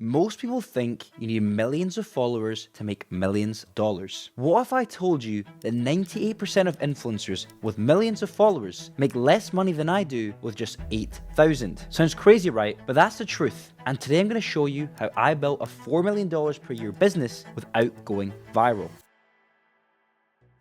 Most people think you need millions of followers to make millions of dollars. What if I told you that 98% of influencers with millions of followers make less money than I do with just 8,000? Sounds crazy, right? But that's the truth. And today I'm going to show you how I built a $4 million per year business without going viral.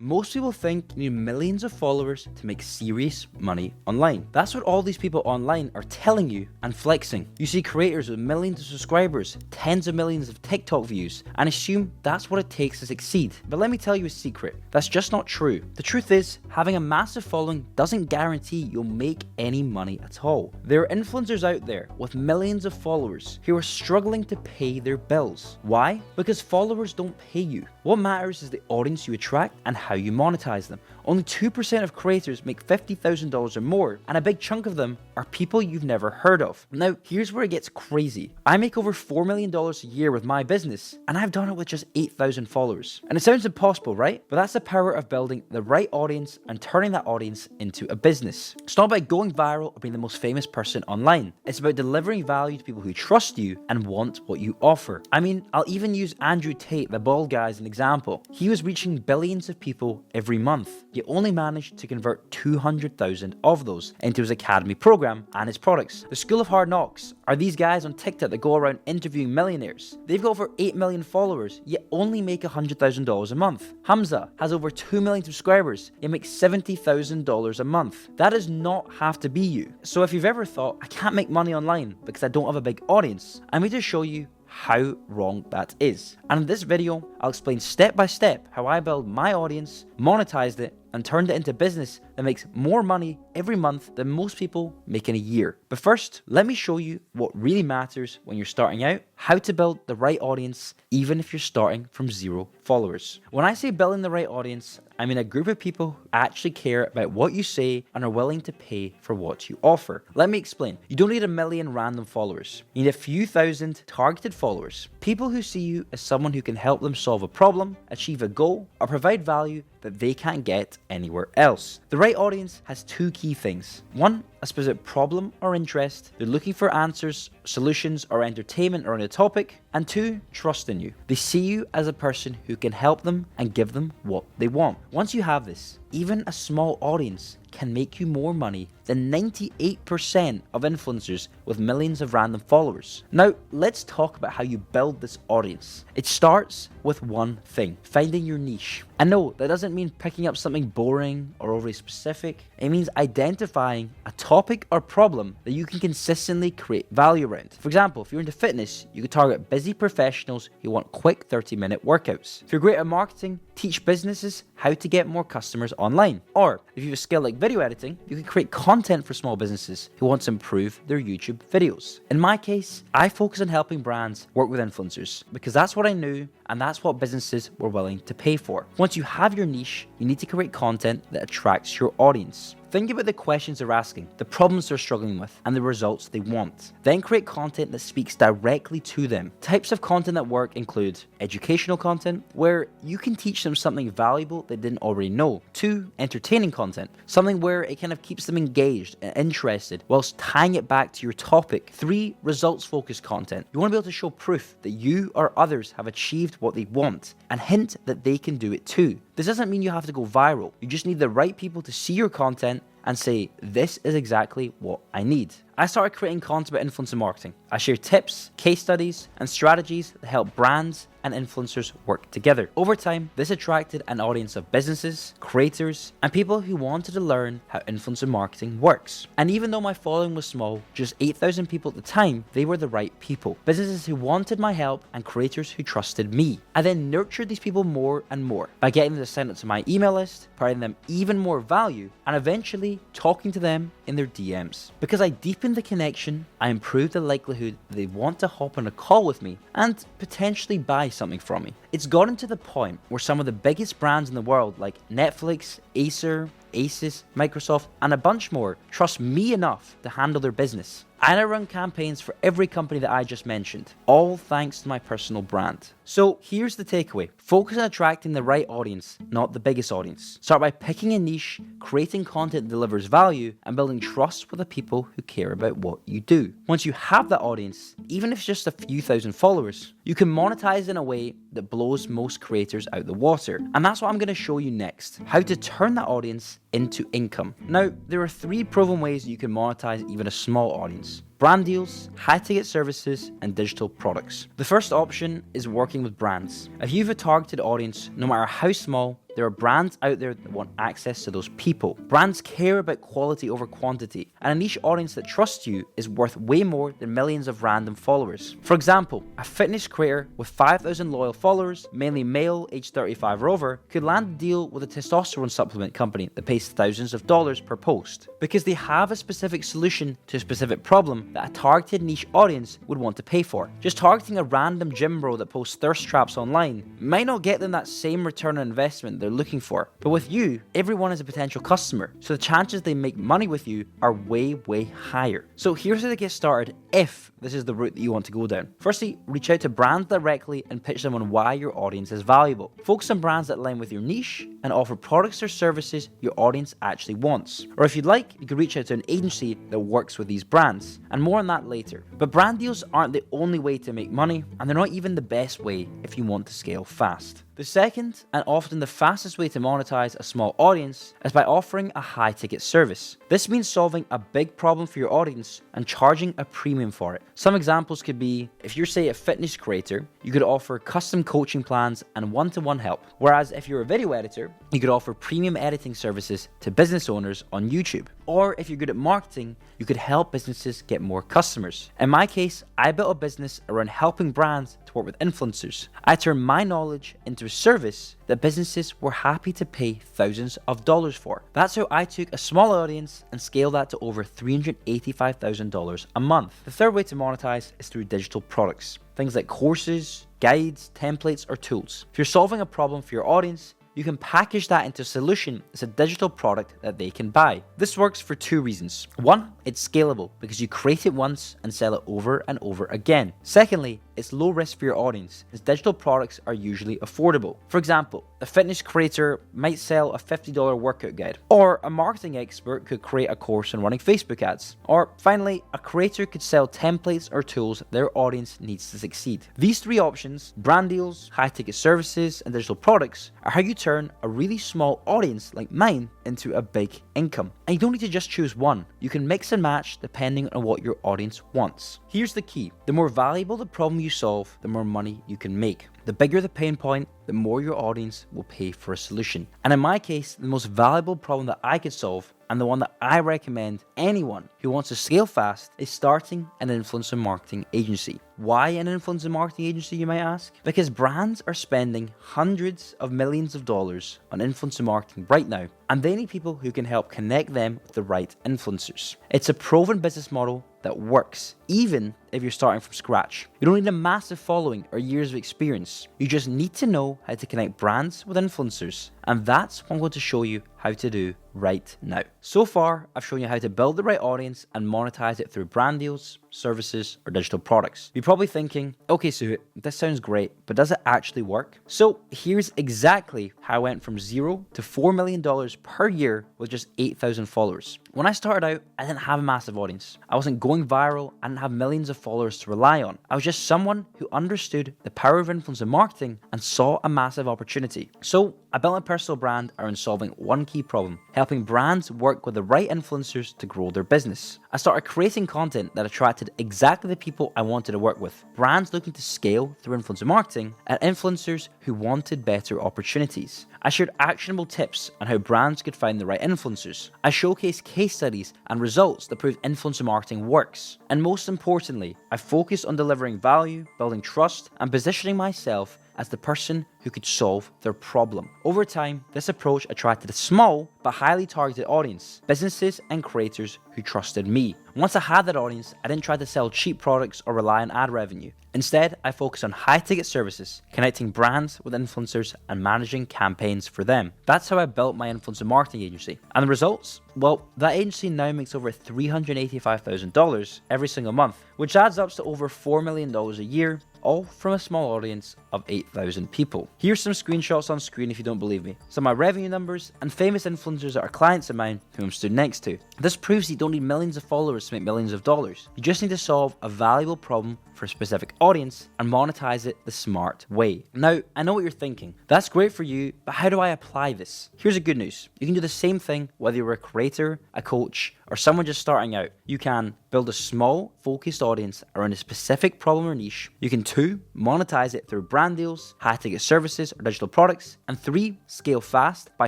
Most people think you need millions of followers to make serious money online. That's what all these people online are telling you and flexing. You see creators with millions of subscribers, tens of millions of TikTok views, and assume that's what it takes to succeed. But let me tell you a secret. That's just not true. The truth is, having a massive following doesn't guarantee you'll make any money at all. There are influencers out there with millions of followers who are struggling to pay their bills. Why? Because followers don't pay you. What matters is the audience you attract and how you monetize them. Only 2% of creators make $50,000 or more, and a big chunk of them are people you've never heard of. Now, here's where it gets crazy. I make over $4 million a year with my business, and I've done it with just 8,000 followers. And it sounds impossible, right? But that's the power of building the right audience and turning that audience into a business. It's not about going viral or being the most famous person online. It's about delivering value to people who trust you and want what you offer. I mean, I'll even use Andrew Tate, the bald guy, as an example. He was reaching billions of people every month, yet only managed to convert 200,000 of those into his academy program and his products. The School of Hard Knocks are these guys on TikTok that go around interviewing millionaires. They've got over 8 million followers, yet only make $100,000 a month. Hamza has over 2 million subscribers, yet makes $70,000 a month. That does not have to be you. So if you've ever thought, I can't make money online because I don't have a big audience, I'm going to show you how wrong that is. And in this video, I'll explain step by step how I built my audience, monetized it, and turned it into business that makes more money every month than most people make in a year. But first, let me show you what really matters when you're starting out, how to build the right audience, even if you're starting from 0 followers. When I say building the right audience, I mean a group of people who actually care about what you say and are willing to pay for what you offer. Let me explain. You don't need a million random followers. You need a few thousand targeted followers. People who see you as someone who can help them solve a problem, achieve a goal, or provide value that they can't get anywhere else. The right audience has 2 key things. 1, a specific problem or interest. They're looking for answers, solutions, or entertainment around a topic. And 2, trust in you. They see you as a person who can help them and give them what they want. Once you have this, even a small audience can make you more money than 98% of influencers with millions of random followers. Now, let's talk about how you build this audience. It starts with one thing: finding your niche. And no, that doesn't mean picking up something boring or overly specific. It means identifying a topic or problem that you can consistently create value around. For example, if you're into fitness, you could target busy professionals who want quick 30-minute workouts. If you're great at marketing, teach businesses how to get more customers online. Or if you have a skill like video editing, you can create content for small businesses who want to improve their YouTube videos. In my case, I focus on helping brands work with influencers because that's what I knew and that's what businesses were willing to pay for. Once you have your niche, you need to create content that attracts your audience. Think about the questions they're asking, the problems they're struggling with, and the results they want. Then create content that speaks directly to them. Types of content that work include educational content, where you can teach them something valuable they didn't already know. 2, entertaining content, something where it kind of keeps them engaged and interested whilst tying it back to your topic. 3, results-focused content. You want to be able to show proof that you or others have achieved what they want and hint that they can do it too. This doesn't mean you have to go viral. You just need the right people to see your content and say, this is exactly what I need. I started creating content about influencer marketing. I share tips, case studies, and strategies that help brands and influencers work together. Over time, this attracted an audience of businesses, creators, and people who wanted to learn how influencer marketing works. And even though my following was small, just 8,000 people at the time, they were the right people. Businesses who wanted my help and creators who trusted me. I then nurtured these people more and more by getting them to sign up to my email list, providing them even more value, and eventually talking to them in their DMs. Because I deepened the connection, I improved the likelihood that they want to hop on a call with me and potentially buy something from me. It's gotten to the point where some of the biggest brands in the world like Netflix, Acer, Asus, Microsoft, and a bunch more trust me enough to handle their business. And I run campaigns for every company that I just mentioned, all thanks to my personal brand. So here's the takeaway. Focus on attracting the right audience, not the biggest audience. Start by picking a niche, creating content that delivers value, and building trust with the people who care about what you do. Once you have that audience, even if it's just a few thousand followers, you can monetize in a way that blows most creators out the water. And that's what I'm going to show you next, how to turn that audience into income. Now, there are 3 proven ways you can monetize even a small audience: brand deals, high-ticket services, and digital products. The first option is working with brands. If you have a targeted audience, no matter how small, there are brands out there that want access to those people. Brands care about quality over quantity, and a niche audience that trusts you is worth way more than millions of random followers. For example, a fitness creator with 5,000 loyal followers, mainly male, age 35 or over, could land a deal with a testosterone supplement company that pays thousands of dollars per post, because they have a specific solution to a specific problem that a targeted niche audience would want to pay for. Just targeting a random gym bro that posts thirst traps online might not get them that same return on investment they're looking for. But with you, everyone is a potential customer, so the chances they make money with you are way higher. So here's how to get started if this is the route that you want to go down. Firstly, reach out to brands directly and pitch them on why your audience is valuable. Focus on brands that align with your niche and offer products or services your audience actually wants. Or if you'd like, you could reach out to an agency that works with these brands, and more on that later. But brand deals aren't the only way to make money, and they're not even the best way if you want to scale fast. The second, and often the fastest way to monetize a small audience, is by offering a high-ticket service. This means solving a big problem for your audience and charging a premium for it. Some examples could be, if you're, say, a fitness creator, you could offer custom coaching plans and one-to-one help. Whereas if you're a video editor, you could offer premium editing services to business owners on YouTube. Or if you're good at marketing, you could help businesses get more customers. In my case, I built a business around helping brands to work with influencers. I turned my knowledge into a service that businesses were happy to pay thousands of dollars for. That's how I took a small audience and scaled that to over $385,000 a month. The third way to monetize is through digital products. Things like courses, guides, templates, or tools. If you're solving a problem for your audience, you can package that into a solution as a digital product that they can buy. This works for 2 reasons. 1, it's scalable because you create it once and sell it over and over again. Secondly, it's low risk for your audience, as digital products are usually affordable. For example, a fitness creator might sell a $50 workout guide, or a marketing expert could create a course on running Facebook ads. Or finally, a creator could sell templates or tools their audience needs to succeed. These 3 options, brand deals, high-ticket services, and digital products, are how you turn a really small audience like mine into a big income. And you don't need to just choose one. You can mix and match depending on what your audience wants. Here's the key. The more valuable the problem you solve, the more money you can make. The bigger the pain point, the more your audience will pay for a solution. And in my case, the most valuable problem that I could solve, and the one that I recommend anyone who wants to scale fast, is starting an influencer marketing agency. Why an influencer marketing agency, you might ask? Because brands are spending hundreds of millions of dollars on influencer marketing right now, and they need people who can help connect them with the right influencers. It's a proven business model that works, even if you're starting from scratch. You don't need a massive following or years of experience. You just need to know how to connect brands with influencers, and that's what I'm going to show you how to do right now. So far, I've shown you how to build the right audience and monetize it through brand deals, services, or digital products. You're probably thinking, okay, Suhit, this sounds great, but does it actually work? So here's exactly how I went from 0 to $4 million per year with just 8,000 followers. When I started out, I didn't have a massive audience. I wasn't going viral. I didn't have millions of followers to rely on. I was just someone who understood the power of influencer marketing and saw a massive opportunity. So I built my personal brand around solving one key problem, helping brands work with the right influencers to grow their business. I started creating content that attracted exactly the people I wanted to work with. Brands looking to scale through influencer marketing and influencers who wanted better opportunities. I shared actionable tips on how brands could find the right influencers. I showcased case studies and results that prove influencer marketing works. And most importantly, I focused on delivering value, building trust, and positioning myself as the person who could solve their problem. Over time, this approach attracted a small but highly targeted audience, businesses and creators who trusted me. Once I had that audience, I didn't try to sell cheap products or rely on ad revenue. Instead, I focused on high-ticket services, connecting brands with influencers and managing campaigns for them. That's how I built my influencer marketing agency. And the results? Well, that agency now makes over $385,000 every single month, which adds up to over $4 million a year, all from a small audience of 8,000 people. Here's some screenshots on screen if you don't believe me. Some of my revenue numbers and famous influencers that are clients of mine who I'm stood next to. This proves you don't need millions of followers to make millions of dollars. You just need to solve a valuable problem for a specific audience and monetize it the smart way. Now, I know what you're thinking. That's great for you, but how do I apply this? Here's the good news. You can do the same thing whether you're a creator, a coach, or someone just starting out. You can build a small, focused audience around a specific problem or niche. You can 2, monetize it through brand deals, high-ticket services, or digital products. And 3, scale fast by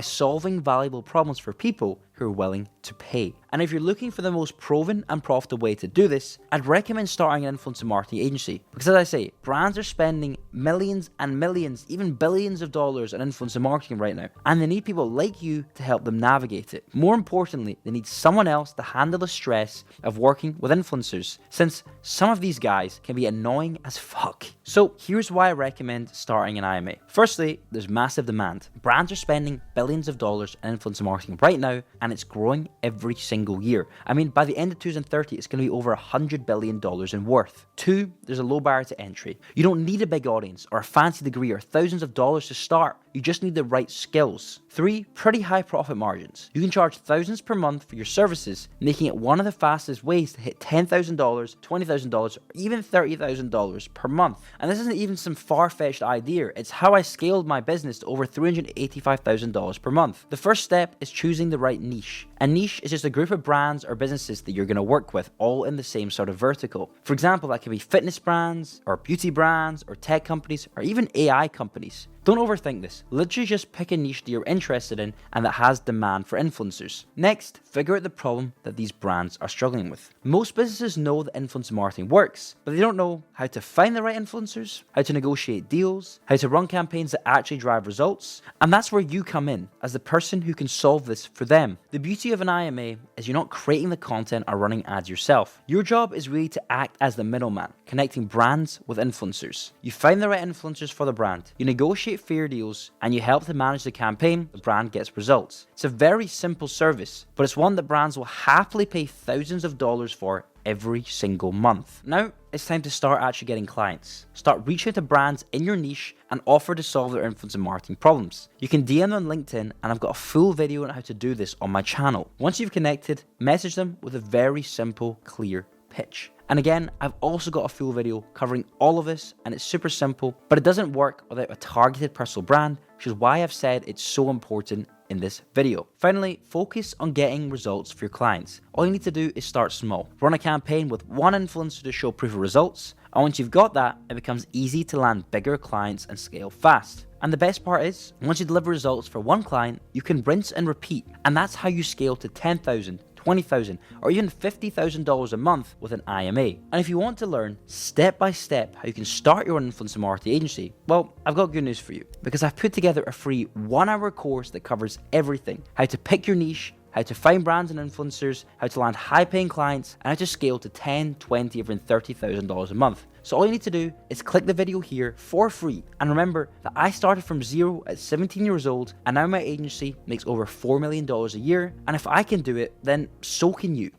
solving valuable problems for people who are willing to pay. And if you're looking for the most proven and profitable way to do this, I'd recommend starting an influencer marketing agency. Because as I say, brands are spending millions and millions, even billions of dollars on influencer marketing right now. And they need people like you to help them navigate it. More importantly, they need someone else to handle the stress of working with influencers, since some of these guys can be annoying as fuck. So here's why I recommend starting an IMA. Firstly, there's massive demand. Brands are spending billions of dollars on influencer marketing right now, and it's growing every single year. I mean, by the end of 2030, it's going to be over $100 billion in worth. 2, there's a low barrier to entry. You don't need a big audience or a fancy degree or thousands of dollars to start. You just need the right skills. 3, pretty high profit margins. You can charge thousands per month for your services, making it one of the fastest ways to hit $10,000, $20,000, or even $30,000 per month. And this isn't even some far-fetched idea. It's how I scaled my business to over $385,000 per month. The first step is choosing the right niche. A niche is just a group of brands or businesses that you're going to work with, all in the same sort of vertical. For example, that could be fitness brands, or beauty brands, or tech companies, or even AI companies. Don't overthink this. Literally just pick a niche that you're interested in and that has demand for influencers. Next, figure out the problem that these brands are struggling with. Most businesses know that influencer marketing works, but they don't know how to find the right influencers, how to negotiate deals, how to run campaigns that actually drive results. And that's where you come in, as the person who can solve this for them. The beauty of an IMA is you're not creating the content or running ads yourself. Your job is really to act as the middleman, connecting brands with influencers. You find the right influencers for the brand, you negotiate fair deals, and you help to manage the campaign. The brand gets results. It's a very simple service, but it's one that brands will happily pay thousands of dollars for every single month. Now, it's time to start actually getting clients. Start reaching out to brands in your niche and offer to solve their influencer marketing problems. You can DM them on LinkedIn, and I've got a full video on how to do this on my channel. Once you've connected, message them with a very simple, clear pitch. And again, I've also got a full video covering all of this, and it's super simple, but it doesn't work without a targeted personal brand, which is why I've said it's so important in this video. Finally, focus on getting results for your clients. All you need to do is start small. Run a campaign with one influencer to show proof of results, and once you've got that, it becomes easy to land bigger clients and scale fast. And the best part is, once you deliver results for one client, you can rinse and repeat, and that's how you scale to 10,000, 20,000, or even $50,000 a month with an IMA. And if you want to learn step by step how you can start your own influencer marketing agency, well, I've got good news for you, because I've put together a free 1-hour course that covers everything: how to pick your niche, how to find brands and influencers, how to land high-paying clients, and how to scale to $10,000, $20,000, even $30,000 a month. So all you need to do is click the video here for free. And remember that I started from zero at 17 years old, and now my agency makes over $4 million a year. And if I can do it, then so can you.